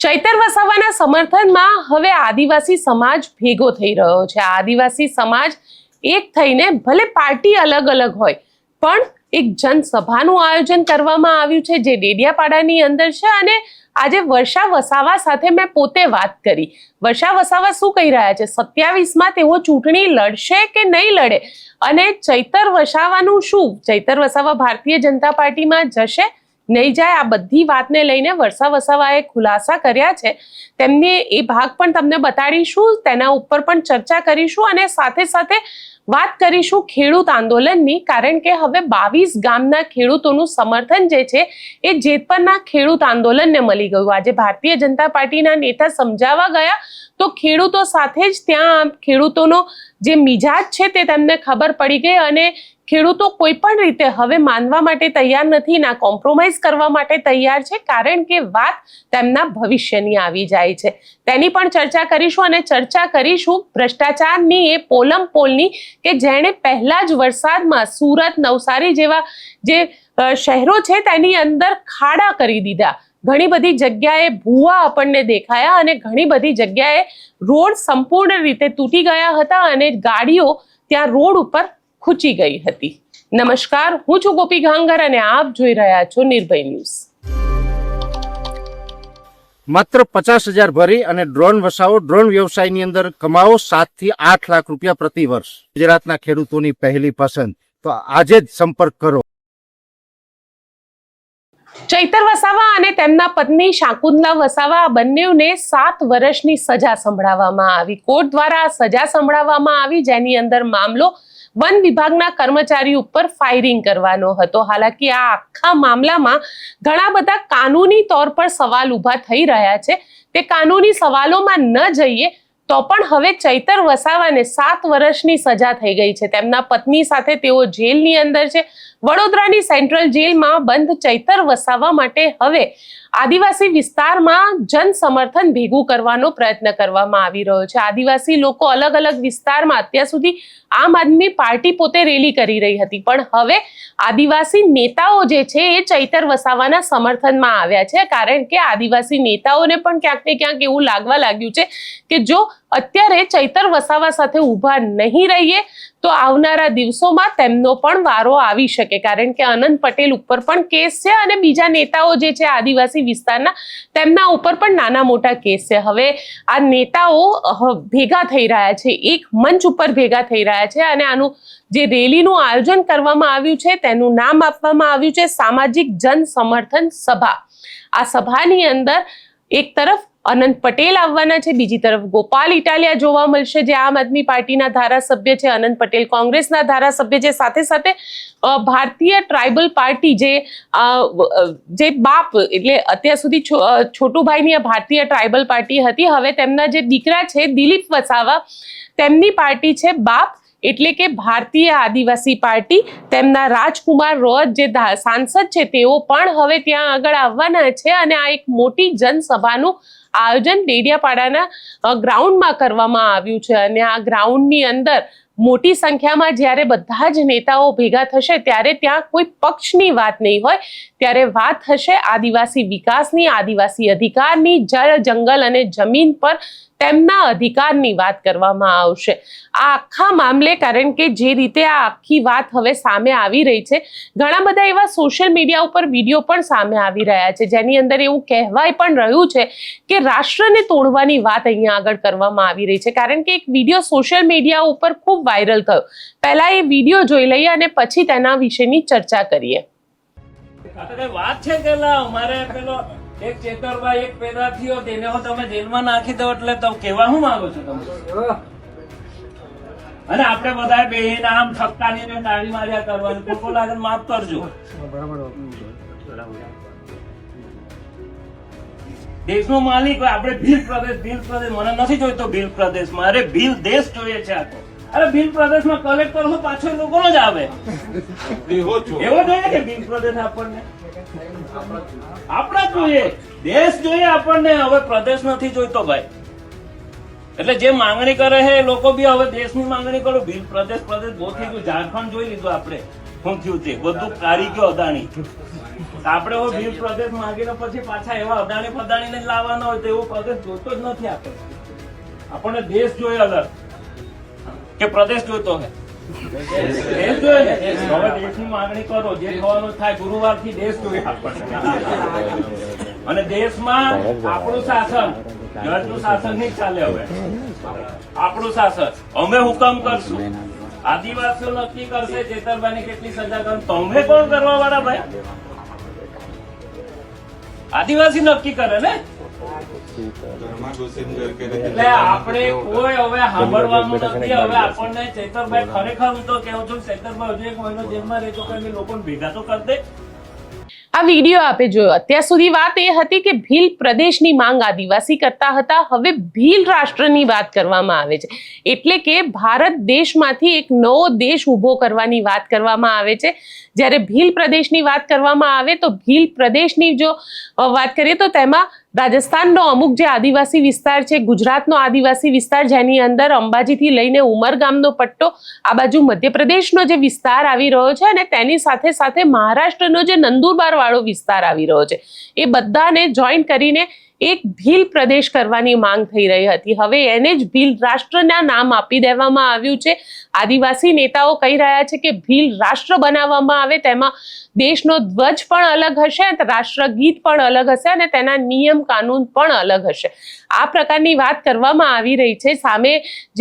ચૈતર વસાવાના સમર્થનમાં હવે આદિવાસી સમાજ ભેગો થઈ રહ્યો છે। આદિવાસી સમાજ એક થઈને ભલે પાર્ટી અલગ અલગ હોય પણ એક જનસભાનું આયોજન કરવામાં આવ્યું છે જે ડેડિયાપાડાની અંદર છે। અને આજે વર્ષા વસાવા સાથે મેં પોતે વાત કરી। વર્ષા વસાવા શું કહી રહ્યા છે, 27માં તેઓ ચૂંટણી લડશે કે નહીં લડે, અને ચૈતર વસાવાનું શું, ચૈતર વસાવા ભારતીય જનતા પાર્ટીમાં જશે નહીં જાય, આ બધી વાતને લઈને વર્ષા વસાવાએ ખુલાસા કર્યા છે। તેમને એ ભાગ પણ તમને બતાડીશું, તેના ઉપર પણ ચર્ચા કરીશું અને સાથે સાથે વાત કરીશું ખેડૂત આંદોલનની, કારણ કે હવે 22 ગામના ખેડૂતોનું સમર્થન જે છે એ જેતપરના ખેડૂત આંદોલનને મળી ગયું। આજે ભારતીય જનતા પાર્ટીના નેતા સમજાવવા ગયા તો ખેડૂતો સાથે જ ત્યાં ખેડૂતોનો જે મિજાજ છે તે તેમને ખબર પડી ગઈ અને ખેડૂતો કોઈ પણ રીતે હવે માનવા માટે તૈયાર નથી, ના કોમ્પ્રોમાઇઝ કરવા માટે તૈયાર છે, કારણ કે વાત તેમના ભવિષ્યની આવી જાય છે। તેની પણ ચર્ચા કરીશું અને ચર્ચા કરીશું ભ્રષ્ટાચારની એ પોલની કે જેણે પહેલા જ વરસાદમાં સુરત, નવસારી જેવા જે શહેરો છે તેની અંદર ખાડા કરી દીધા। ઘણી બધી જગ્યાએ ભૂવા આપણને દેખાયા અને ઘણી બધી જગ્યાએ રોડ સંપૂર્ણ રીતે તૂટી ગયા હતા અને ગાડીઓ ત્યાં રોડ ઉપર ખૂચી ગઈ હતી। નમસ્કાર, હું છું ગોપી ઘાંગર અને આપ જોઈ રહ્યા છો નિર્ભય ન્યૂઝ। માત્ર 50,000 ભરી અને ડ્રોન વસાવો, ડ્રોન વ્યવસાયની અંદર કમાવો 7 થી 8 લાખ રૂપિયા પ્રતિ વર્ષ। ગુજરાતના ખેડૂતોની પહેલી પસંદ, તો આજે જ સંપર્ક કરો। ચૈતર વસાવા અને તેમના પત્ની શાકુંતલા વસાવા આ બંનેને 7 વર્ષની સજા સંભળાવવામાં આવી। કોર્ટ દ્વારા આ સજા સંભળાવવામાં આવી, જેની અંદર મામલો વન વિભાગના કર્મચારી ઉપર ફાયરિંગ કરવાનો હતો। હાલાકી આ આખા મામલામાં ઘણા બધા કાનૂની તौर પર સવાલ ઊભા થઈ રહ્યા છે। તે કાનૂની સવાલોમાં ન જઈએ તો પણ હવે ચૈતર વસાવાને 7 વર્ષની સજા થઈ ગઈ છે। તેમના પત્ની સાથે તેઓ જેલની અંદર છે। વડોદરાની સેન્ટ્રલ જેલમાં બંધ ચૈતર વસાવા માટે હવે આદિવાસી વિસ્તારમાં જન સમર્થન ભેગું કરવાનો પ્રયત્ન કરવામાં આવી રહ્યો છે। આદિવાસી લોકો અલગ અલગ વિસ્તારમાં અત્યાર સુધી આમ આદમી પાર્ટી પોતે રેલી કરી રહી હતી, પણ હવે આદિવાસી નેતાઓ જે છે એ ચૈતર વસાવાના સમર્થનમાં આવ્યા છે, કારણ કે આદિવાસી નેતાઓને પણ ક્યાંક ને ક્યાંક એવું લાગવા લાગ્યું છે કે જો અત્યારે ચૈતર વસાવા સાથે ઊભા નહીં રહીએ તો આવનારા દિવસોમાં તેમનો પણ વારો આવી શકે, કારણ કે અનંત પટેલ ઉપર પણ કેસ છે અને બીજા નેતાઓ જે છે આદિવાસી વિસ્તારના તેમના ઉપર પણ નાના મોટા કેસ છે। હવે આ નેતાઓ ભેગા થઈ રહ્યા છે, એક મંચ ઉપર ભેગા થઈ રહ્યા છે અને આનું જે રેલીનું આયોજન કરવામાં આવ્યું છે તેનું નામ આપવામાં આવ્યું છે સામાજિક જન સમર્થન સભા। આ સભાની અંદર એક તરફ અનંત પટેલ આવવાના છે, બીજી તરફ ગોપાલ ઇટાલિયા જોવા મળશે જે આમ આદમી પાર્ટીના ધારાસભ્ય છે, અનંત પટેલ કોંગ્રેસના ધારાસભ્ય છે, સાથે સાથે ભારતીય ટ્રાઇબલ પાર્ટી જે બાપ એટલે અત્યાર સુધી છોટુભાઈની ભારતીય ટ્રાઇબલ પાર્ટી હતી, હવે તેમના જે દીકરા છે દિલીપ વસાવા, તેમની પાર્ટી છે બાપ એટલે કે ભારતીય આદિવાસી પાર્ટી। તેમના રાજકુમાર રોજ જે સાંસદ છે તેઓ પણ હવે ત્યાં આગળ આવવાના છે અને આ એક મોટી જનસભાનું આયોજન ડેડિયાપાડાના ગ્રાઉન્ડમાં કરવામાં આવ્યું છે અને આ ગ્રાઉન્ડની અંદર મોટી સંખ્યામાં જ્યારે બધા જ નેતાઓ ભેગા થશે ત્યારે ત્યાં કોઈ પક્ષની વાત નહીં હોય, ત્યારે વાત થશે આદિવાસી વિકાસની, આદિવાસી અધિકારની, જળ, જંગલ અને જમીન પર તેમના અધિકારની વાત કરવામાં આવશે। આ આખા મામલે, કારણ કે જે રીતે આ આખી વાત હવે સામે આવી રહી છે, ઘણા બધા એવા સોશિયલ મીડિયા ઉપર વિડીયો પણ સામે આવી રહ્યા છે જેની અંદર એવું કહેવાય પણ રહ્યું છે કે રાષ્ટ્રને તોડવાની વાત અહીંયા આગળ કરવામાં આવી રહી છે, કારણ કે એક વિડીયો સોશિયલ મીડિયા ઉપર ખૂબ વાયરલ થયો। પહેલા એ વિડીયો જોઈ લઈએ અને પછી તેના વિશેની ચર્ચા કરીએ। વાત છે કે અમારે પેલો એક ચેતરભાઈ એક પેદા થયો તેને તમે જેલમાં નાખી દો એટલે તમે કેવા શું માંગો છો તમે? અને આપણે બધા બેહીને આમ ઠપકારીને તાળી માર્યા કરવાનું, ખોટું લાગે માફ કરજો। દેશનો માલિક આપણે ભીલ પ્રદેશ મને નથી જોઈતો ભીલ પ્રદેશ, મારે ભીલ દેશ જોઈએ છે આખો। અરે ભીલ પ્રદેશમાં કલેક્ટર હું પાછો લોકો જ આવે એવો જોઈએ કે ભીલ પ્રદેશ આપણને આપણા જોઈએ, દેશ જોઈએ આપણને, હવે પ્રદેશ નથી જોઈતો ભાઈ। એટલે જે માંગણી કરે છે એ લોકો બી હવે દેશની માંગણી કરો। ભીલ પ્રદેશ બહુ થઈ ગયું, ઝારખંડ જોઈ લીધું આપણે, શું થયું તે બધું કાઢી ગયો અદાણી. આપણે એવો ભીલ પ્રદેશ માંગીને પછી પાછા એવા અદાણી ફદાણીને જ લાવવાના હોય તો એવો પ્રદેશ જોતો જ નથી. આપણને દેશ જોઈએ અલગ કે પ્રદેશ જોઈતો હે? દેશ જોઈએ ને. હવે દેશની માંગણી કરો, જે થવાનું થાય. ગુરુવારથી દેશ જોઈએ આપણને. અને દેશમાં આપણું શાસન, જજનું શાસન નહીં ચાલે. હવે આપણું શાસન અમે હુકમ કરશું. આદિવાસીઓ નક્કી કરશે ચેતરબાની કેટલી સજા કરે. તમે કોણ કરવા વાળા ભાઈ? આદિવાસી નક્કી કરે ને. એટલે આપણે કોઈ હવે સાંભળવાનું નથી. હવે આપણને ચેતરભાઈ, ખરેખર હું તો કહું છું, ચેતરભાઈ હજુ 1 મહિનો જેલમાં રહેતો કે લોકોને ભેગા તો કરી દે. આ વિડીયો આપે જોયો. અત્યાર સુધી વાત એ હતી કે ભીલ પ્રદેશની માંગ આદિવાસી કરતા હતા. હવે ભીલ રાષ્ટ્રની વાત કરવામાં આવે છે. એટલે કે ભારત દેશમાંથી એક નવો દેશ ઉભો કરવાની વાત કરવામાં આવે છે. જ્યારે ભીલ પ્રદેશની વાત કરવામાં આવે તો ભીલ પ્રદેશની જો વાત કરીએ તો તેમાં રાજસ્થાનનો અમુક જે આદિવાસી વિસ્તાર છે, ગુજરાતનો આદિવાસી વિસ્તાર જેની અંદર અંબાજીથી લઈને ઉમરગામનો પટ્ટો, આ બાજુ મધ્યપ્રદેશનો જે વિસ્તાર આવી રહ્યો છે અને તેની સાથે સાથે મહારાષ્ટ્રનો જે નંદુરબાર વાળો વિસ્તાર આવી રહ્યો છે, એ બધાને જોઈન કરીને એક ભીલ પ્રદેશ કરવાની માંગ થઈ રહી હતી. હવે એને જ ભીલ રાષ્ટ્રના નામ આપી દેવામાં આવ્યું છે. આદિવાસી નેતાઓ કહી રહ્યા છે કે ભીલ રાષ્ટ્ર બનાવવામાં આવે, તેમાં દેશનો ધ્વજ પણ અલગ હશે, રાષ્ટ્રગીત પણ અલગ હશે અને તેના નિયમ કાનૂન પણ અલગ હશે. આ પ્રકારની વાત કરવામાં આવી રહી છે. સામે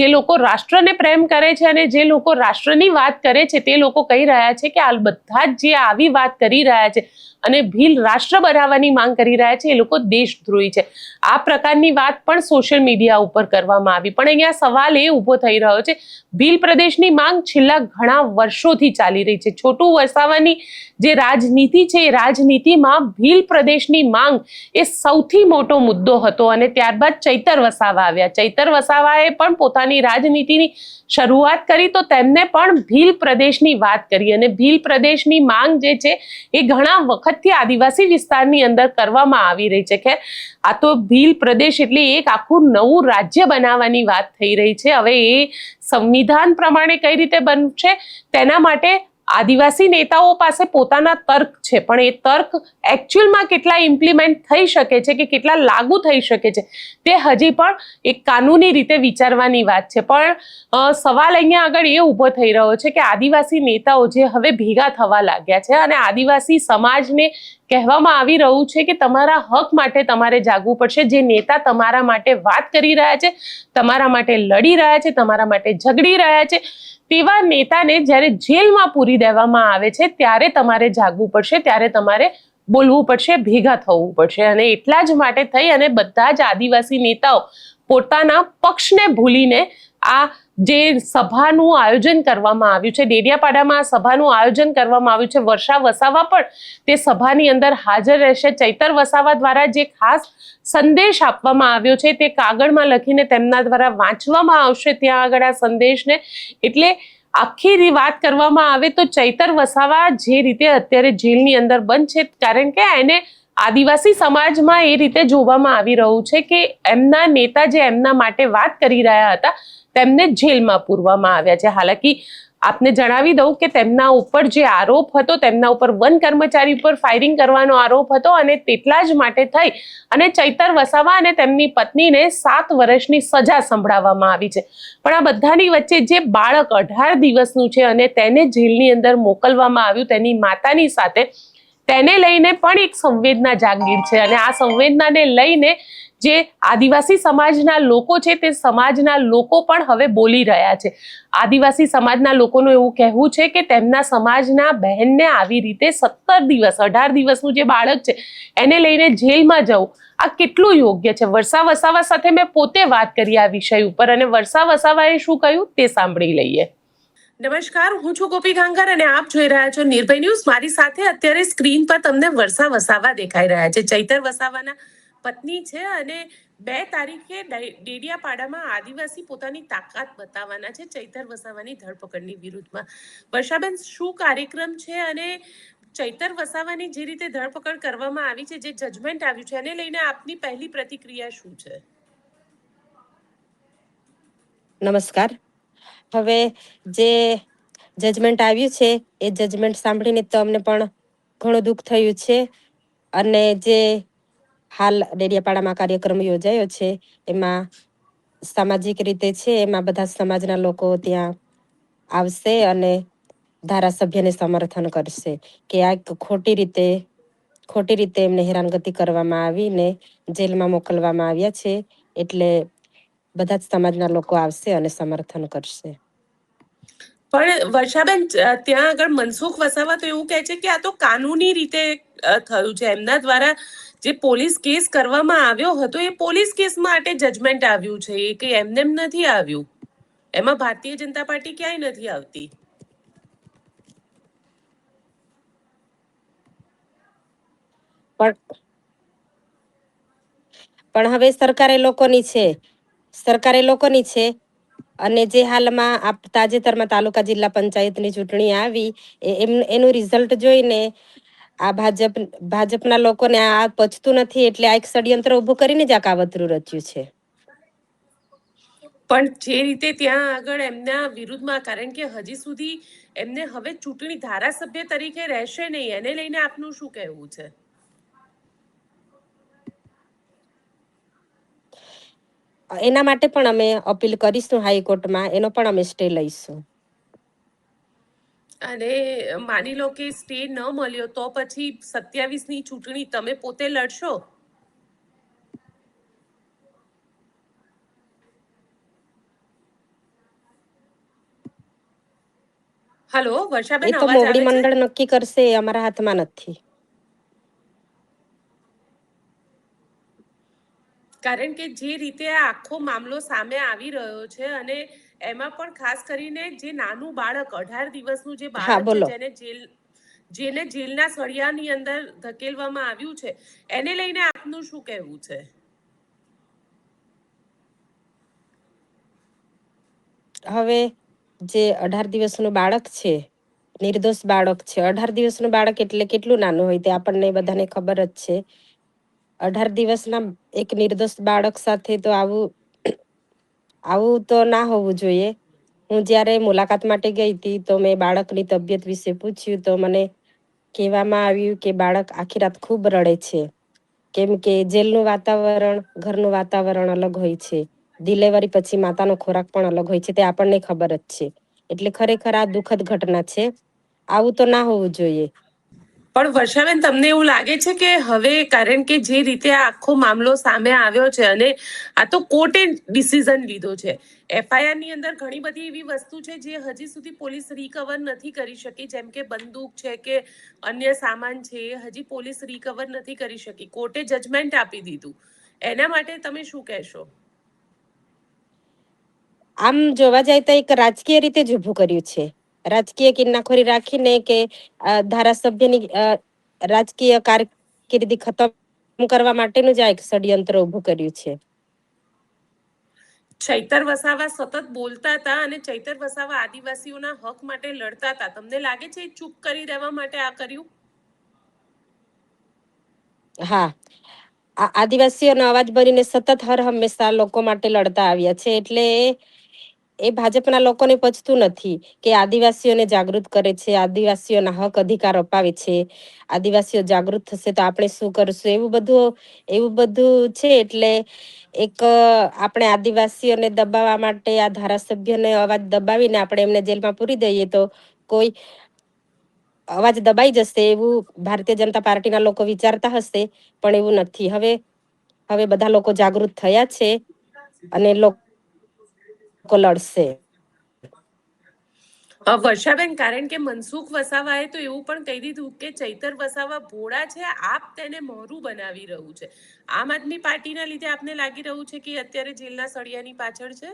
જે લોકો રાષ્ટ્રને પ્રેમ કરે છે અને જે લોકો રાષ્ટ્રની વાત કરે છે તે લોકો કહી રહ્યા છે કે આ બધા જ જે આવી વાત કરી રહ્યા છે અને ભીલ રાષ્ટ્ર બનાવવાની માંગ કરી રહ્યા છે એ લોકો દેશદ્રોહી છે. આ પ્રકારની વાત પણ સોશિયલ મીડિયા ઉપર કરવામાં આવી. પણ અહીંયા સવાલ એ ઊભો થઈ રહ્યો છે, ભીલ પ્રદેશની માંગ છેલ્લા ઘણા વર્ષોથી ચાલી રહી છે. છોટુ વસાવાની જે રાજનીતિ છે એ રાજનીતિમાં ભીલ પ્રદેશની માંગ એ સૌથી મોટો મુદ્દો હતો અને ત્યારબાદ ચૈતર વસાવા આવ્યા. ચૈતર વસાવાએ પણ પોતાની રાજનીતિની શરૂઆત કરી તો તેમને પણ ભીલ પ્રદેશની વાત કરી અને ભીલ પ્રદેશની માંગ જે છે એ ઘણા વખતથી આદિવાસી વિસ્તારની અંદર કરવામાં આવી રહી છે. ખેર, આ તો ભીલ પ્રદેશ એટલે એક આખું નવું રાજ્ય બનાવવાની વાત થઈ રહી છે. હવે એ સંવિધાન પ્રમાણે કઈ રીતે બનશે તેના માટે આદિવાસી નેતાઓ પાસે પોતાના તર્ક છે, પણ એ તર્ક એકચ્યુઅલમાં કેટલા ઇમ્પ્લિમેન્ટ થઈ શકે છે કે કેટલા લાગુ થઈ શકે છે તે હજી પણ એક કાનૂની રીતે વિચારવાની વાત છે. પણ સવાલ અહીંયા આગળ એ ઊભો થઈ રહ્યો છે કે આદિવાસી નેતાઓ જે હવે ભેગા થવા લાગ્યા છે અને આદિવાસી સમાજને કહેવામાં આવી રહ્યું છે કે તમારા હક માટે તમારે જાગવું પડશે. જે નેતા તમારા માટે વાત કરી રહ્યા છે, તમારા માટે લડી રહ્યા છે, તમારા માટે ઝઘડી રહ્યા છે, તેવા નેતાને જ્યારે જેલમાં પૂરી દેવામાં આવે છે ત્યારે તમારે જાગવું પડશે, ત્યારે તમારે બોલવું પડશે, ભેગા થવું પડશે. અને એટલા જ માટે થઈ અને બધા જ આદિવાસી નેતાઓ પોતાના પક્ષને ભૂલીને આ જે સભાનું આયોજન કરવામાં આવ્યું છે, ડેડિયાપાડામાં સભાનું આયોજન કરવામાં આવ્યું છે. વર્ષા વસાવા પણ તે સભાની અંદર હાજર રહેશે. ચૈતર વસાવા દ્વારા જે ખાસ સંદેશ આપવામાં આવ્યો છે તે કાગળમાં લખીને તેમના દ્વારા વાંચવામાં આવશે ત્યાં આગળ આ સંદેશને. એટલે આખી વાત કરવામાં આવે તો ચૈતર વસાવા જે રીતે અત્યારે જેલની અંદર બંધ છે, કારણ કે એને આદિવાસી સમાજમાં એ રીતે જોવામાં આવી રહ્યું છે કે એમના નેતા જે એમના માટે વાત કરી રહ્યા હતા તેમને જેલમાં પૂરવામાં આવ્યા છે. હાલાકી આપને જણાવી દઉં કે તેમના ઉપર જે આરોપ હતો, તેમના ઉપર વન કર્મચારી ઉપર ફાયરિંગ કરવાનો આરોપ હતો અને તેટલા જ માટે થઈ અને ચૈતર વસાવા અને તેમની પત્નીને 7 વર્ષની સજા સંભળાવવામાં આવી છે. પણ આ બધાની વચ્ચે જે બાળક 18 દિવસનું છે અને તેને જેલની અંદર મોકલવામાં આવ્યું તેની માતાની સાથે, તેને લઈને પણ એક સંવેદના જાગીર છે અને આ સંવેદનાને લઈને જે આદિવાસી સમાજના લોકો છે તે સમાજના લોકો પણ હવે બોલી રહ્યા છે. આદિવાસી સમાજના લોકોનું એવું કહેવું છે કે તેમના સમાજના બહેનને આવી રીતે 17 દિવસ 18 દિવસનું જે બાળક છે એને લઈને જેલમાં જવું આ કેટલું યોગ્ય છે. વર્ષા વસાવા સાથે મેં પોતે વાત કરી આ વિષય ઉપર અને વર્ષા વસાવાએ શું કહ્યું તે સાંભળી લઈએ. નમસ્કાર, હું છું ગોપી ગાંગર અને આપ જોઈ રહ્યા છો નિર્ભય ન્યૂઝ. મારી સાથે અત્યારે સ્ક્રીન પર તમને વર્ષા વસાવા દેખાઈ રહ્યા છે. ચૈતર વસાવાના પત્ની છે અને 2 તારીખે ડેડિયાપાડામાં આદિવાસી પોતાની તાકાત બતાવવાના છે ચૈતર વસાવાની ધરપકડની વિરુદ્ધમાં. વર્ષાબેન, શું કાર્યક્રમ છે અને ચૈતર વસાવાની જે રીતે ધરપકડ કરવામાં આવી છે, જે જજમેન્ટ આવ્યું છે, એને લઈને આપની પહેલી પ્રતિક્રિયા શું છે? નમસ્કાર. હવે જે જજમેન્ટ આવ્યું છે એ જજમેન્ટ સાંભળીને તો અમને પણ ઘણું દુઃખ થયું છે. અને જે હાલ ડેડિયાપાડામાં કાર્યક્રમ યોજાયો છે એમાં સામાજિક રીતે છે, એમાં બધા સમાજના લોકો ત્યાં આવશે અને ધારાસભ્યને સમર્થન કરશે કે આ ખોટી રીતે એમને હેરાનગતિ કરવામાં આવીને જેલમાં મોકલવામાં આવ્યા છે. એટલે બધા જ સમાજના લોકો આવશે અને સમર્થન કરશે. પણ વર્ષાબેન, ત્યાં આગળ મનસુખ વસાવા તો એવું કહે છે કે આ તો કાનૂની રીતે થયું છે. એમના દ્વારા જે પોલીસ કેસ કરવામાં આવ્યો હતો એ પોલીસ કેસ માટે જજમેન્ટ આવ્યું છે, એ કે એમને એમ નથી આવ્યું. એમાં ભારતીય જનતા પાર્ટી ક્યાંય નથી આવતી. પણ હવે સરકાર એ લોકોની છે. અને જે હાલમાં તાજેતરમાં તાલુકા જિલ્લા પંચાયતની ચૂંટણી આવી એનું રિઝલ્ટ જોઈને આ ભાજપના લોકોને આ પચતું નથી, એટલે આ એક ષડયંત્ર ઉભું કરીને જ આ કાવતરું રચ્યું છે. પણ જે રીતે ત્યાં આગળ એમના વિરુદ્ધમાં, કારણ કે હજી સુધી એમને હવે ચૂંટણી ધારાસભ્ય તરીકે રહેશે નહીં, એને લઈને આપનું શું કહેવું છે? એના માટે પણ અમે અપીલ કરીશું હાઈકોર્ટમાં, એનો પણ અમે સ્ટે લઈશું. અને માની લો કે સ્ટે ન મળ્યો તો પછી 27ની ચૂંટણી તમે પોતે લડશો? હલો વર્ષાબેન, એ તો અવાજ મોવડી આવે છે? મંડળ નક્કી કરશે, એ અમારા હાથમાં નથી. કારણ કે જે રીતે આ આખો મામલો સામે આવી રહ્યો છે, અને એમાં પણ ખાસ કરીને જે નાનું બાળક 18 દિવસનું જે હા, બાળક છે, બોલો. જેને જેલના સળિયાની અંદર ધકેલવામાં આવ્યું છે, એને લઈને આપનું શું કહેવું છે? હવે જે 18 દિવસનું બાળક છે, નિર્દોષ બાળક છે. 18 દિવસનું બાળક એટલે કેટલું નાનું હોય તે આપણને બધાને ખબર જ છે. 18 દિવસના એક નિર્દોષ બાળક સાથે તો આવું તો ના હોવું જોઈએ. હું જ્યારે મુલાકાત માટે ગઈ હતી તો મેં બાળકની તબિયત વિશે પૂછ્યું તો મને કહેવામાં આવ્યું કે બાળક આખી રાત ખૂબ રડે છે, કેમ કે જેલનું વાતાવરણ, ઘરનું વાતાવરણ અલગ હોય છે. ડિલિવરી પછી માતાનો ખોરાક પણ અલગ હોય છે, તે આપણને ખબર જ છે. એટલે ખરેખર આ દુઃખદ ઘટના છે. આવું તો ના હોવું જોઈએ. પણ વર્ષાબેન, તમને એવું લાગે છે કે હવે, કારણ કે જે રીતે આ આખો મામલો સામે આવ્યો છે, અને આ તો કોર્ટે ડિસિઝન લીધો છે, એફઆઈઆર ની અંદર ઘણી બધી એવી વસ્તુ છે જે હજી સુધી પોલીસ રિકવર નથી કરી શકી, જેમ કે બંદૂક છે કે અન્ય સામાન છે, એ હજી પોલીસ રિકવર નથી કરી શકી. કોર્ટે જજમેન્ટ આપી દીધું. એના માટે તમે શું કહેશો? આમ જોવા જાય તો એક રાજકીય રીતે જ ઉભું કર્યું છે. રાજકીય કિન્નાખોરી રાખીને કે ધારાસભ્યની રાજકીય કારકિર્દી ખતમ કરવા માટેનું જ આ એક ષડયંત્ર ઉભું કર્યું છે. ચૈતર વસાવા સતત બોલતા હતા, અને ચૈતર વસાવા આદિવાસીઓના હક માટે લડતા હતા. તમને લાગે છે ચૂપ કરી દેવા માટે આ કર્યું? હા, આદિવાસીઓનો અવાજ બનીને સતત હર હંમેશા લોકો માટે લડતા આવ્યા છે. એટલે એ ભાજપના લોકોને પચતું નથી કે આદિવાસીઓને જાગૃત કરે છે, આદિવાસીઓના હક અધિકાર અપાવે છે. આદિવાસીઓ જાગૃત થશે તો આપણે શું કરશું, એવું બધું છે. એટલે એક આપણે આદિવાસીઓને દબાવવા માટે આ ધારાસભ્યને અવાજ દબાવીને આપણે એમને જેલમાં પૂરી દઈએ તો કોઈ અવાજ દબાઈ જશે, એવું ભારતીય જનતા પાર્ટીના લોકો વિચારતા હશે, પણ એવું નથી. હવે બધા લોકો જાગૃત થયા છે અને લોકો લડશે. વર્ષાબેન, કારણ કે મનસુખ વસાવાએ તો એવું પણ કહી દીધું કે ચૈતર વસાવા ભોળા છે, આપ તેને મોરું બનાવી રહ્યું છે. આમ આદમી પાર્ટીના લીધે આપને લાગી રહ્યું છે કે અત્યારે જેલના સળિયાની પાછળ છે?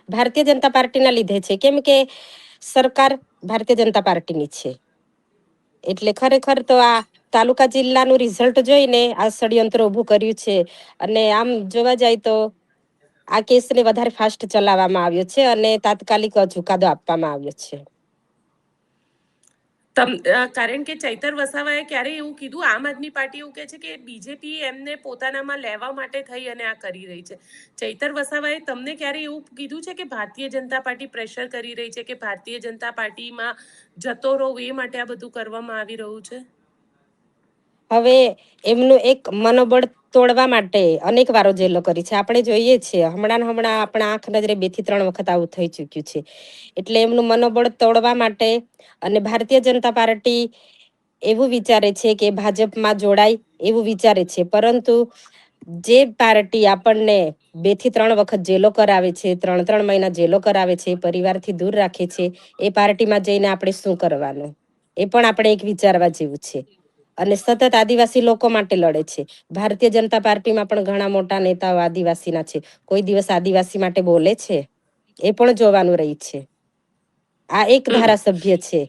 ભારતીય જનતા પાર્ટીના લીધે છે, કેમ કે સરકાર ભારતીય જનતા પાર્ટીની છે. એટલે ખરેખર તો આ તાલુકા જિલ્લાનું રિઝલ્ટ જોઈને આ ષડયંત્ર ઉભું કર્યું છે. અને આમ જોવા જાય તો આ કેસને વધારે ફાસ્ટ ચલાવવામાં આવ્યો છે અને તાત્કાલિક ચુકાદો આપવામાં આવ્યો છે. કારણ કે ચૈતર વસાવાએ ક્યારે એવું કીધું, આમ આદમી પાર્ટી એવું કહે છે કે બીજેપી એમને પોતાનામાં લેવા માટે થઈ અને આ કરી રહી છે. ચૈતર વસાવાએ તમને ક્યારે એવું કીધું છે કે ભારતીય જનતા પાર્ટી પ્રેશર કરી રહી છે, કે ભારતીય જનતા પાર્ટીમાં જતો રહો એ માટે આ બધું કરવામાં આવી રહ્યું છે? હવે એમનું એક મનોબળ તોડવા માટે અનેક વારો જેલો કરી છે. આપણે જોઈએ છીએ હમણાં આપણા આંખ નજરે 2 થી 3 વખત આવું થઈ ચૂક્યું છે. એટલે એમનું મનોબળ તોડવા માટે અને ભારતીય જનતા પાર્ટી એવું વિચારે છે કે ભાજપમાં જોડાય એવું વિચારે છે, પરંતુ જે પાર્ટી આપણને 2 થી 3 વખત જેલો કરાવે છે, 3 મહિના જેલો કરાવે છે, પરિવારથી દૂર રાખે છે, એ પાર્ટીમાં જઈને આપણે શું કરવાનું, એ પણ આપણે એક વિચારવા જેવું છે. અને સતત આદિવાસી લોકો માટે લડે છે. ભારતીય જનતા પાર્ટીમાં પણ ઘણા મોટા નેતાઓ આદિવાસીના છે. કોઈ દિવસ આદિવાસી માટે બોલે છે? એ પણ જોવાનું રહી છે. આ એક ધારાસભ્ય છે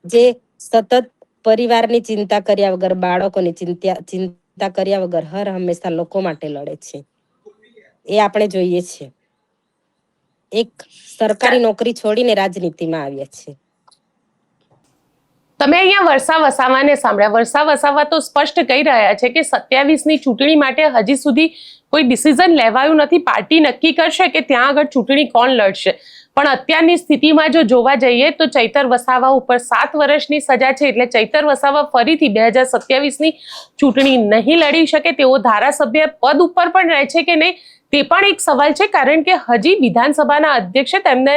જે સતત પરિવારની ચિંતા કર્યા વગર, બાળકોની ચિંતા કર્યા વગર હર હંમેશા લોકો માટે લડે છે. એ આપણે જોઈએ છે. એક સરકારી નોકરી છોડીને રાજનીતિમાં આવ્યા છે. તમે અહીંયા વર્ષા વસાવાને સાંભળ્યા. વર્ષા વસાવા તો સ્પષ્ટ કહી રહ્યા છે કે 27ની ચૂંટણી માટે હજી સુધી કોઈ ડિસિઝન લેવાયું નથી. પાર્ટી નક્કી કરશે કે ત્યાં આગળ ચૂંટણી કોણ લડશે. પણ અત્યારની સ્થિતિમાં જો જોવા જઈએ તો ચૈતર વસાવા ઉપર 7 વર્ષની સજા છે. એટલે ચૈતર વસાવા ફરીથી 2027ની ચૂંટણી નહીં લડી શકે. તેઓ ધારાસભ્ય પદ ઉપર પણ રહે છે કે નહીં તે પણ એક સવાલ છે, કારણ કે હજી વિધાનસભાના અધ્યક્ષે તેમને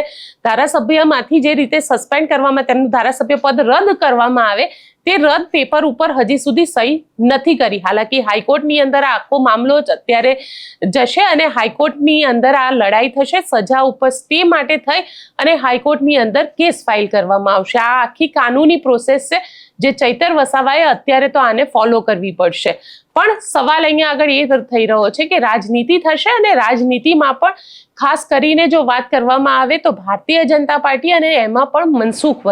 ધારાસભ્યમાંથી જે રીતે સસ્પેન્ડ કરવામાં, તેમનું ધારાસભ્ય પદ રદ કરવામાં આવે તે રદ પેપર ઉપર હજી સુધી સહી નથી કરી. હાલાકી હાઈકોર્ટની અંદર આ આખો મામલો જ અત્યારે જશે અને હાઈકોર્ટની અંદર આ લડાઈ થશે. સજા ઉપર સ્ટે માટે થઈ અને હાઈકોર્ટની અંદર કેસ ફાઇલ કરવામાં આવશે. આ આખી કાનૂની પ્રોસેસ છે જે ચૈતર વસાવાએ અત્યારે તો આને ફોલો કરવી પડશે. પણ સવાલ અહીંયા આગળ એ થઈ રહ્યો છે કે રાજનીતિ થશે અને રાજનીતિમાં પણ ખાસ કરીને જો વાત કરવામાં આવે તો ભારતીય જનતા પાર્ટી અને એમાં પણ મનસુખ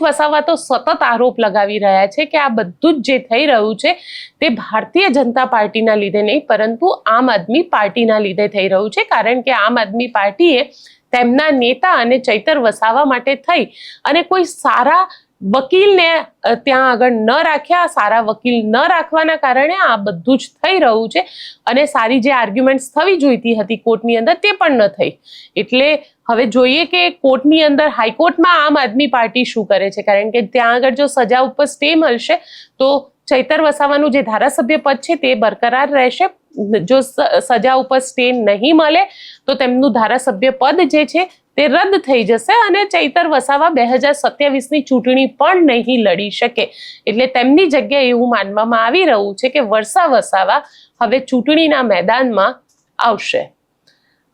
વસાવા તો સતત આરોપ લગાવી રહ્યા છે કે આ બધું જ જે થઈ રહ્યું છે તે ભારતીય જનતા પાર્ટીના લીધે નહીં પરંતુ આમ આદમી પાર્ટીના લીધે થઈ રહ્યું છે. કારણ કે આમ આદમી પાર્ટીએ તેમના નેતા અને ચૈતર વસાવા માટે થઈ અને કોઈ સારા વકીલને ત્યાં આગળ ન રાખ્યા. સારા વકીલ ન રાખવાના કારણે આ બધું જ થઈ રહ્યું છે અને સારી જે આર્ગ્યુમેન્ટ્સ થવી જોઈતી હતી કોર્ટની અંદર તે પણ ન થઈ. એટલે હવે જોઈએ કે કોર્ટની અંદર, હાઈકોર્ટમાં આમ આદમી પાર્ટી શું કરે છે. કારણ કે ત્યાં આગળ જો સજા ઉપર સ્ટે મળશે તો ચૈતર વસાવાનું જે ધારાસભ્ય પદ છે તે બરકરાર રહેશે. જો સજા ઉપર સ્ટે નહીં મળે તો તેમનું ધારાસભ્ય પદ જે છે તે રદ થઈ જશે અને ચૈતર વસાવા 2027ની ચૂંટણી પણ નહીં લડી શકે. એટલે તેમની જગ્યાએ એવું માનવામાં આવી રહ્યું છે કે વર્ષા વસાવા હવે ચૂંટણીના મેદાનમાં આવશે.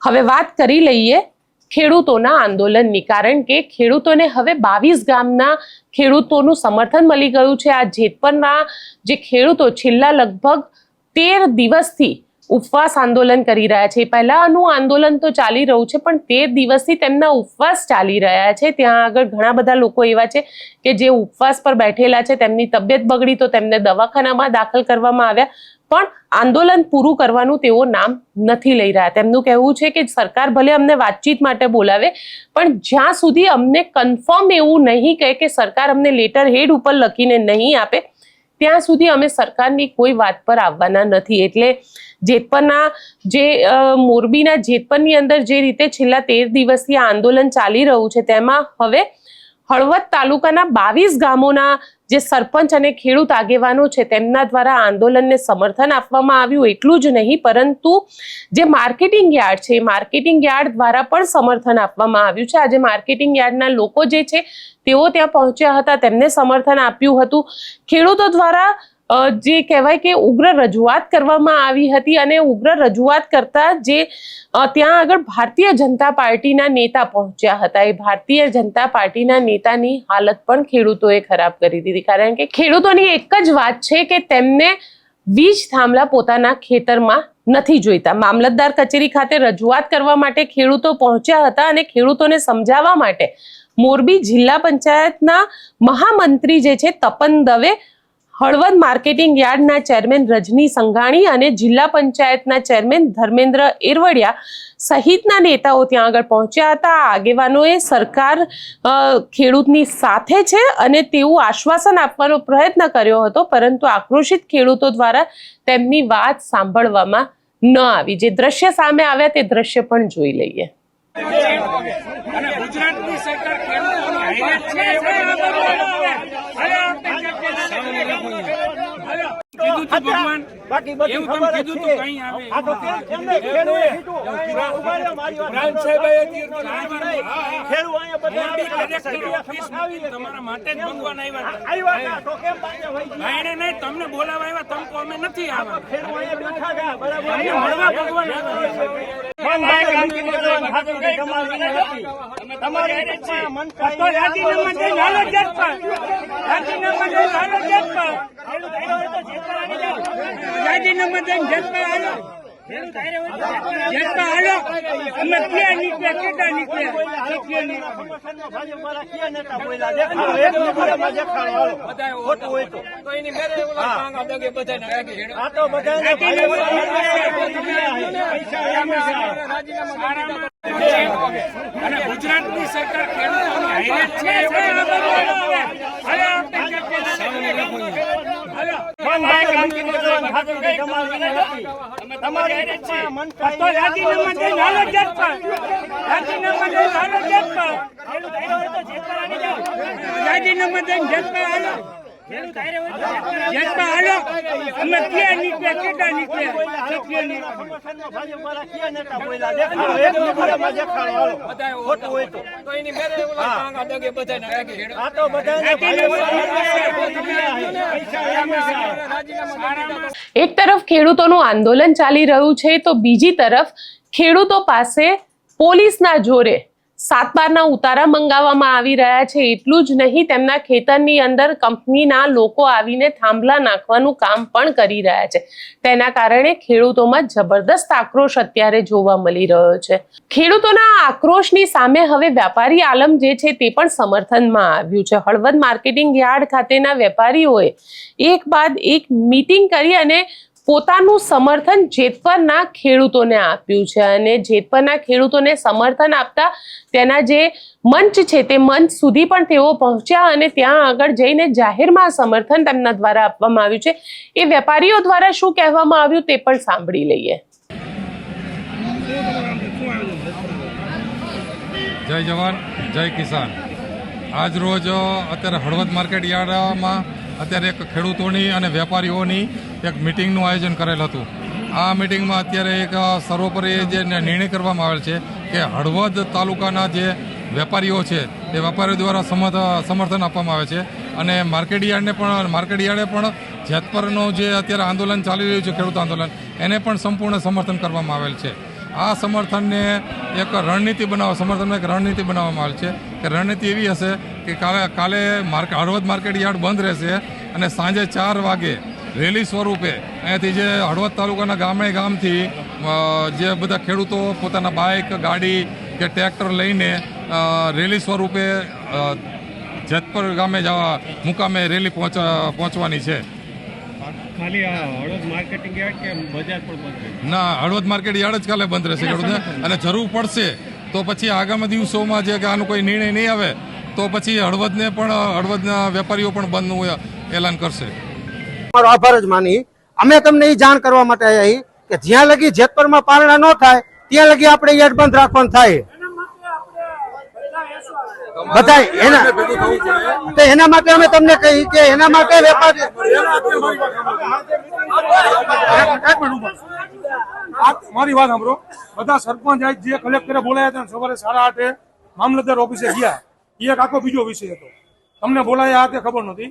હવે વાત કરી લઈએ ખેડૂતોના આંદોલનની, કારણ કે ખેડૂતોને હવે 22 ગામના ખેડૂતોનું સમર્થન મળી ગયું છે. આ જેતપરના જે ખેડૂતો છેલ્લા લગભગ 13 દિવસથી ઉપવાસ આંદોલન કરી રહ્યા છે. પહેલાનું આંદોલન તો ચાલી રહ્યું છે પણ 13 દિવસથી તેમના ઉપવાસ ચાલી રહ્યા છે. ત્યાં આગળ ઘણા બધા લોકો એવા છે કે જે ઉપવાસ પર બેઠેલા છે. તેમની તબિયત બગડી તો તેમને દવાખાનામાં દાખલ કરવામાં આવ્યા, પણ આંદોલન પૂરું કરવાનું તેઓ નામ નથી લઈ રહ્યા. તેમનું કહેવું છે કે સરકાર ભલે અમને વાતચીત માટે બોલાવે પણ જ્યાં સુધી અમને કન્ફર્મ એવું નહીં કહે કે સરકાર અમને લેટર હેડ ઉપર લખીને નહીં આપે ત્યાં સુધી અમે સરકારની કોઈ વાત પર આવવાના નથી. એટલે જેતપરના જે મોરબીના જેતપરની અંદર જે રીતે છેલ્લા 13 દિવસથી આ આંદોલન ચાલી રહ્યું છે તેમાં હવે હળવદ તાલુકાના 22 ગામોના જે સરપંચ અને ખેડૂત આગેવાનો છે તેમના દ્વારા આંદોલનને સમર્થન આપવામાં આવ્યું. એટલું જ નહીં પરંતુ જે માર્કેટિંગ યાર્ડ છે, માર્કેટિંગ યાર્ડ દ્વારા પણ સમર્થન આપવામાં આવ્યું છે. આજે માર્કેટિંગ યાર્ડના લોકો જે છે તેઓ ત્યાં પહોંચ્યા હતા, તેમને સમર્થન આપ્યું હતું. ખેડૂતો દ્વારા જે કહેવાય કે ઉગ્ર રજૂઆત કરવામાં આવી હતી અને ઉગ્ર રજૂઆત કરતા જે ત્યાં આગળ ભારતીય જનતા પાર્ટીના નેતા પહોંચ્યા હતા, એ ભારતીય જનતા પાર્ટીના નેતાની હાલત પણ ખેડૂતોએ ખરાબ કરી દીધી. કારણ કે ખેડૂતોની એક જ વાત છે કે તેમને વીજ થાંભલા પોતાના ખેતરમાં નથી જોઈતા. મામલતદાર કચેરી ખાતે રજૂઆત કરવા માટે ખેડૂતો પહોંચ્યા હતા અને ખેડૂતોને સમજાવવા માટે મોરબી જિલ્લા પંચાયતના મહામંત્રી જે છે તપન દવે હળવદ માર્કેટિંગ યાર્ડના ચેરમેન રજની સંઘાણી અને જિલ્લા પંચાયતના ચેરમેન ધર્મેન્દ્ર એરવડિયા સહિતના નેતાઓ ત્યાં આગળ પહોંચ્યા હતા. આ આગેવાનોએ સરકાર ખેડૂતની સાથે છે અને તેવું આશ્વાસન આપવાનો પ્રયત્ન કર્યો હતો, પરંતુ આક્રોશિત ખેડૂતો દ્વારા તેમની વાત સાંભળવામાં ન આવી. જે દ્રશ્ય સામે આવ્યા તે દ્રશ્ય પણ જોઈ લઈએ. અને ગુજરાતની સરકાર ખેડૂતોની હાઈલાઇટ છે કીધું તું ભગવાન બાકી બધું ખબર કીધું તું કઈ આવે આ તો કેમને ખેડૂએ પ્રાંત સાહેબે ખેડૂ અહીંયા બધા ઓફિસ તમારા માટે જ ભગવાન આવ્યા તો કેમ પાછા વઈ ગયા ભાઈને નહીં તમને બોલાવા આવ્યા તમ કો અમે નથી આવ્યા ખેડૂ અહીંયા બેઠા ગયા બરાબર મળવા ભગવાન અને ગુજરાતની સરકાર ખેડૂતોની હાઈલાઇટ છે એક તરફ ખેડૂતોનું આંદોલન ચાલી રહ્યું છે તો બીજી તરફ ખેડૂતો પાસે પોલીસના જોરે 7/12ના ઉતારા મંગાવવામાં આવી રહ્યા છે. એટલું જ નહીં, તેમના ખેતરની અંદર કંપનીના લોકો આવીને થાંભલા નાખવાનું કામ પણ કરી રહ્યા છે. તેના કારણે ખેડૂતોમાં જબરદસ્ત આક્રોશ અત્યારે જોવા મળી રહ્યો છે. ખેડૂતોના આક્રોશની સામે હવે વ્યાપારી આલમ જે છે તે પણ સમર્થનમાં આવ્યું છે. હળવદ માર્કેટિંગ યાર્ડ ખાતેના વેપારીઓએ એક બાદ એક મીટિંગ કરી અને પોતાનું સમર્થન જેતપરના ખેડૂતોને આપ્યું છે અને જેતપરના ખેડૂતોને સમર્થન આપતા તેના જે મંચ છે તે મંચ સુધી પણ તેઓ પહોંચ્યા અને ત્યાં આગળ જઈને જાહેરમાં સમર્થન તેમના દ્વારા આપવામાં આવ્યું છે. એ વેપારીઓ દ્વારા શું કહેવામાં આવ્યું તે પણ સાંભળી લઈએ. જય જવાન જય કિસાન. આજ રોજ અત્યારે હળવદ માર્કેટ યાર્ડમાં અત્યારે એક ખેડૂતોની અને વેપારીઓની એક મિટિંગનું આયોજન કરેલ હતું. આ મિટિંગમાં અત્યારે એક સર્વોપરી જે નિર્ણય કરવામાં આવેલ છે કે હળવદ તાલુકાના જે વેપારીઓ છે તે વેપારીઓ દ્વારા સમર્થન આપવામાં આવે છે અને માર્કેટ યાર્ડે પણ જેતપરનું જે અત્યારે આંદોલન ચાલી રહ્યું છે, ખેડૂત આંદોલન, એને પણ સંપૂર્ણ સમર્થન કરવામાં આવેલ છે. આ સમર્થનને એક રણનીતિ બનાવવામાં આવેલ છે કે રણનીતિ એવી હશે કે કાલે હળવદ માર્કેટ યાર્ડ બંધ રહેશે અને સાંજે 4 વાગે રેલી સ્વરૂપે અહીંયાથી જે હળવદ તાલુકાના ગામથી જે બધા ખેડૂતો પોતાના બાઇક, ગાડી કે ટ્રેક્ટર લઈને રેલી સ્વરૂપે જેતપર ગામે મુકામે રેલી પહોંચવાની છે. ખાલી હળવદ માર્કેટિંગ યાર્ડ કે બજાર પણ બંધ રહેશે? ના, હળવદ માર્કેટ યાર્ડ જ કાલે બંધ રહેશે ખેડૂતને, અને જરૂર પડશે તો પછી આગામી દિવસોમાં જે આનો કોઈ નિર્ણય નહીં આવે તો પછી હળવદના વેપારીઓ પણ બંધનું એલાન કરશે. અમારો આભાર જ માની અમે તમને એ જાણ કરવા માટે આવ્યા કે જ્યાં લગી જેતપરમાં પારણા ન થાય ત્યાં લગી આપણે યાર્ડ બંધ રાખવાનું થાય. બધા એના માટે અમે તમને કહી કે એના માટે વેપારી મારી વાત સાંભળો. બધા સરપંચ જે કલેક્ટરે બોલાયા હતા સવારે 8:30 મામલતદાર ઓફિસે ગયા, એ એક આખો બીજો વિષય હતો. તમને બોલાયા તે ખબર નહોતી.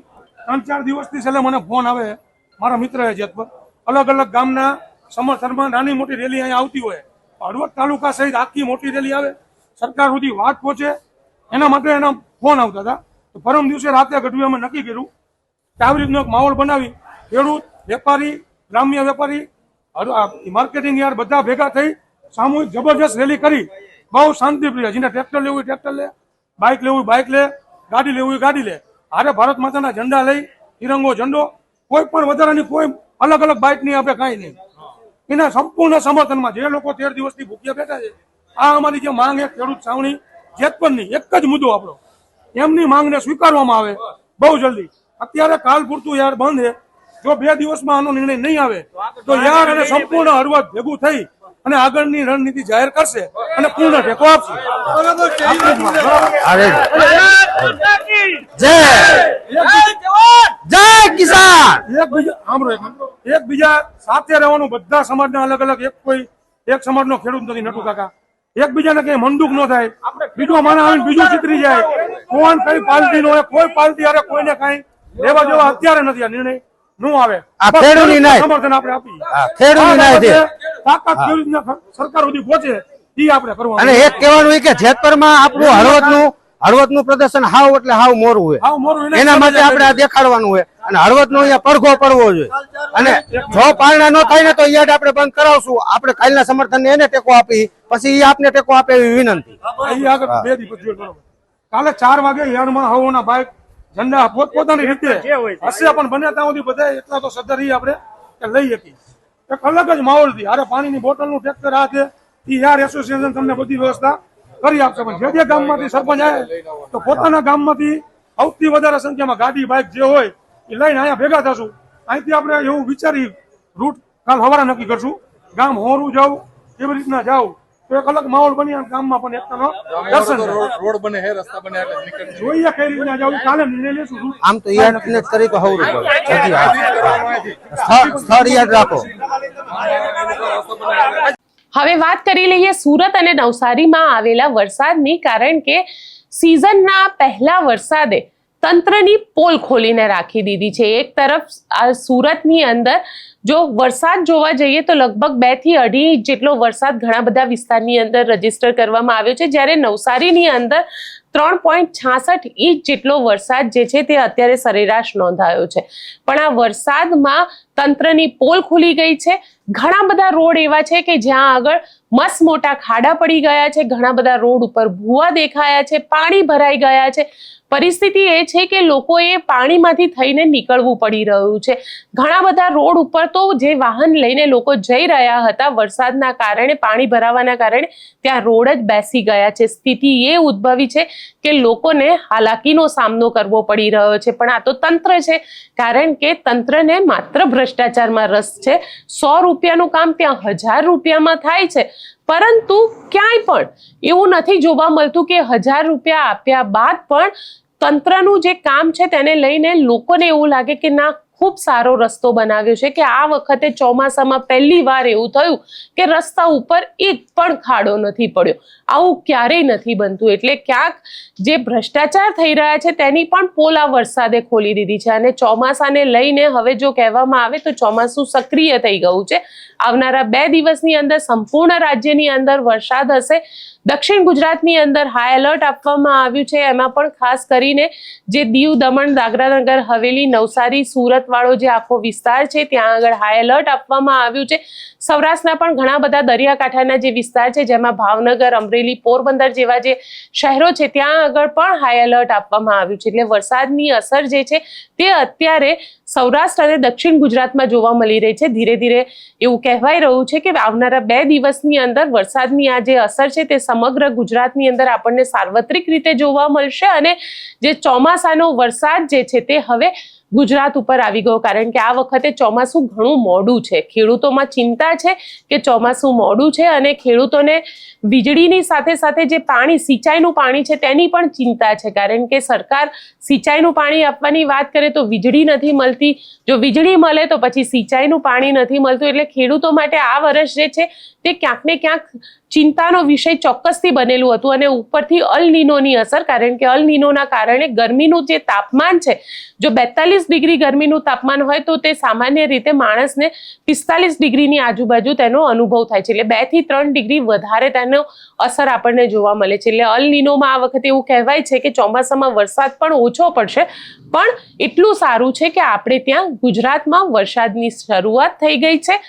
3-4 દિવસથી છેલ્લે મને ફોન આવે મારા મિત્ર જેતપર, અલગ અલગ ગામના સમર્થનમાં નાની મોટી રેલી અહીંયા આવતી હોય, હળવદ તાલુકા સહિત આખી મોટી રેલી આવે, સરકાર સુધી વાત પહોંચે, એના માટે એના ફોન આવતા હતા. તો પરમ દિવસે રાતે ગઢવી અમે નક્કી કર્યું કે આવી રીતનો એક માહોલ બનાવી ખેડૂત, વેપારી, ગ્રામ્ય વેપારી, માર્કેટિંગ યાર્ડ બધા ભેગા થઈ સામૂહિક જબરજસ્ત રેલી કરી. બહુ શાંતિપ્રિય, જેને ટ્રેક્ટર લેવું હોય ટ્રેક્ટર લે, બાઇક લેવું હોય બાઇક લે, ગાડી લેવું હોય ગાડી લે, હારે ભારત માતાના ઝંડા લઈ, તિરંગો ઝંડો કોઈ પણ વધારાની કોઈ અલગ અલગ બાઇટ નહીં આપે, કાંઈ નહીં. એના સંપૂર્ણ સમર્થનમાં જે લોકો 13 દિવસથી ભૂખ્યા બેઠા છે, આ અમારી જે માંગ છે ખેડૂત છાવણી જેતપુરની, એક જ મુદ્દો આપણો, એમની માંગને સ્વીકારવામાં આવે બહુ જલ્દી. અત્યારે કાલ પૂરતું યાર બંધ છે. જો 2 દિવસમાં આનો નિર્ણય નહીં આવે તો યાર અને સંપૂર્ણ હળવદ ભેગું થઈ અને આગળની રણનીતિ જાહેર કરશે અને પૂર્ણ ટેકો આપશે. એકબીજા સાથે રહેવાનું, બધા સમાજના અલગ અલગ, એક સમાજનો ખેડૂત નથી નટુ કાકા. એકબીજાને કઈ મંદુક ન થાય, બીજો માણસ આવીને બીજું ચિતરી જાય. કોણ કઈ પાર્ટી નો હોય, કોઈ પાર્ટી અરે કોઈને કઈ લેવા દેવા અત્યારે નથી. આ નિર્ણય નું આવે સમર્થન આપણે આપીએ. તાકાત ખેડૂતને સરકાર સુધી પહોંચે એ આપણે કરવાનું. અને એક કહેવાનું હોય કે જેતપરમાં આપણું હળવદનું પ્રદર્શન હાવ એટલે હાવ મોરું હોય, એના માટે આપણે આ દેખાડવાનું હોય અને હળવદનો અહીંયા પડઘો પડવો જોઈએ. અને જો પાલના ન થાય ને તો યાદ આપણે બંધ કરાવશું. આપણે કાલના સમર્થનને એને ટેકો આપી, પછી એ આપને ટેકો આપે એવી વિનંતી. કાલે 4 વાગે યાર્ડમાં હવોના બાઇક ઝંડા પોતપોતાની રીતે હશે, પણ બને ત્યાં સુધી બધા એટલા તો સદ્ધર આપણે લઈ શકીએ. એક અલગ જ માહોલ થી. અરે પાણીની બોટલનું ટ્રેક્ટર આ છે, એ યાર એસોસિએશન તમને બધી વ્યવસ્થા કરી આપશે. પણ જે ગામમાંથી સરપંચ આવે તો પોતાના ગામમાંથી સૌથી વધારે સંખ્યામાં ગાડી બાઇક જે હોય એ લઈને અહીંયા ભેગા થશું. અહીંથી આપણે એવું વિચારી રૂટ કાલ સવારે નક્કી કરશું, ગામ હોરું જાવ કેવી રીતના જાવ, તો એક અલગ માહોલ બની ગામમાં પણ એકતાનો દર્શન રોડ બને હે, રસ્તા બને એટલે નીકળી જોઈએ કઈ રીતના જાવ. કાલે નિર્ણય લેશું. આમ તો યાદ કરી તો હવરું સ્થળ યાદ રાખો. હવે વાત કરી લઈએ સુરત અને નવસારીમાં આવેલા વરસાદની, કારણ કે સિઝનના પહેલા વરસાદે તંત્રની પોલ ખોલીને રાખી દીધી છે. એક તરફ આ સુરતની અંદર જો વરસાદ જોવા જઈએ તો લગભગ 2 થી 2.5 ઇંચ જેટલો વરસાદ ઘણા બધા વિસ્તારની અંદર રજીસ્ટર કરવામાં આવ્યો છે, જ્યારે નવસારીની અંદર 3.66 ઇંચ જેટલો વરસાદ જે છે તે અત્યારે સરેરાશ નોંધાયો છે. પણ આ વરસાદમાં તંત્રની પોલ ખુલી ગઈ છે. ઘણા બધા રોડ એવા છે કે જ્યાં આગળ મસ્ત મોટા ખાડા પડી ગયા છે, ઘણા બધા રોડ ઉપર ભૂવા દેખાયા છે, પાણી ભરાઈ ગયા છે. પરિસ્થિતિ એ છે કે લોકોએ પાણીમાંથી થઈને નીકળવું પડી રહ્યું છે. ઘણા બધા રોડ ઉપર તો જે વાહન લઈને લોકો જઈ રહ્યા હતા, વરસાદના કારણે, પાણી ભરાવાના કારણે ત્યાં રોડ જ બેસી ગયા છે. સ્થિતિ એ ઉદ્ભવી છે કે લોકોને હાલાકીનો સામનો કરવો પડી રહ્યો છે. પણ આ તો તંત્ર છે, કારણ કે તંત્રને માત્ર ભ્રષ્ટાચારમાં રસ છે. 100 રૂપિયાનું કામ ત્યાં 1000 રૂપિયામાં થાય છે, પરંતુ ક્યાંય પણ એવું નથી જોવા મળતું કે 1000 રૂપિયા આપ્યા બાદ પણ તંત્રનું જે કામ છે તેને લઈને લોકોને એવું લાગે કે ના, ખૂબ સારો રસ્તો બનાવ્યો છે. કે આ વખતે ચોમાસામાં પહેલી વાર એવું થયું કે રસ્તા ઉપર એક પણ ખાડો નથી પડ્યો. આવું ક્યારેય નથી બનતું. એટલે ક્યાંક જે ભ્રષ્ટાચાર થઈ રહ્યા છે તેની પણ પોલ આ વરસાદે ખોલી દીધી છે. અને ચોમાસાને લઈને હવે જો કહેવામાં આવે તો ચોમાસું સક્રિય થઈ ગયું છે. આવનારા 2 દિવસની અંદર સંપૂર્ણ રાજ્યની અંદર વરસાદ હશે. દક્ષિણ ગુજરાતની અંદર હાઈ એલર્ટ આપવામાં આવ્યું છે. એમાં પણ ખાસ કરીને જે દીવ, દમણ, દાદરા નગર હવેલી, નવસારી, સુરત વાળો જે આખો વિસ્તાર છે ત્યાં આગળ હાઈ એલર્ટ આપવામાં આવ્યું છે. સૌરાષ્ટ્રના પણ ઘણા બધા દરિયાકાંઠાના જે વિસ્તાર છે, જેમાં ભાવનગર, અમરેલી, પોરબંદર જેવા જે શહેરો છે ત્યાં આગળ પણ હાઈ એલર્ટ આપવામાં આવ્યું છે. એટલે વરસાદની અસર જે છે તે અત્યારે સૌરાષ્ટ્ર અને દક્ષિણ ગુજરાતમાં જોવા મળી રહી છે. ધીરે ધીરે એવું કહેવાય રહ્યું છે કે આવનારા 2 દિવસની અંદર વરસાદની આ જે અસર છે તે સમગ્ર ગુજરાતની અંદર આપણને સાર્વત્રિક રીતે જોવા મળશે. અને જે ચોમાસાનો વરસાદ જે છે તે હવે ગુજરાત ઉપર આવી ગયો, કારણ કે આ વખતે ચોમાસું ઘણું મોડું છે. ખેડૂતોમાં ચિંતા છે કે ચોમાસું મોડું છે અને ખેડૂતોને વીજળીની સાથે સાથે જે પાણી, સિંચાઈનું પાણી છે તેની પણ ચિંતા છે, કારણ કે સરકાર સિંચાઈનું પાણી આપવાની વાત કરે તો વીજળી નથી મળતી. જો વીજળી મળે તો પછી સિંચાઈનું પાણી નથી મળતું. એટલે ખેડૂતો માટે આ વર્ષ જે છે તે ક્યાંક ને ક્યાંક ચિંતાનો વિષય ચોક્કસથી બનેલું હતું. અને ઉપરથી અલ નીનોની અસર, કારણ કે અલ નીનોના કારણે ગરમીનું જે તાપમાન છે, જો 42 ડિગ્રી ગરમીનું તાપમાન હોય તો તે સામાન્ય રીતે માણસને 45 ડિગ્રીની આજુબાજુ તેનો અનુભવ થાય છે. એટલે 2 થી 3 ડિગ્રી વધારે તેનો અસર આપણને જોવા મળે છે. એટલે અલ નીનોમાં આ વખતે એવું કહેવાય છે કે ચોમાસામાં વરસાદ પણ ઓછો પડશે, પણ એટલું સારું છે કે આપણે ત્યાં ગુજરાતમાં વરસાદની શરૂઆત થઈ ગઈ છે.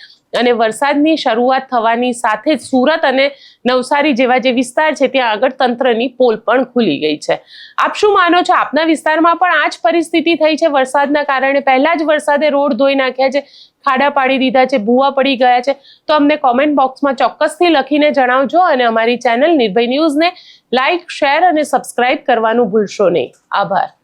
અને વરસાદની શરૂઆત થવાની સાથે જ સુરત અને નવસારી જેવા જે વિસ્તાર છે ત્યાં આગળ તંત્રની પોલ પણ ખુલી ગઈ છે. આપ શું માનો છો? આપના વિસ્તારમાં પણ આ જ પરિસ્થિતિ થઈ છે વરસાદના કારણે? પહેલા જ વરસાદે રોડ ધોઈ નાખ્યા છે, ખાડા પાડી દીધા છે, ભૂવા પડી ગયા છે? તો અમને કોમેન્ટ બોક્સમાં ચોક્કસથી લખીને જણાવજો અને અમારી ચેનલ નિર્ભય ન્યૂઝને લાઇક, શેર અને સબસ્ક્રાઇબ કરવાનું ભૂલશો નહીં. આભાર.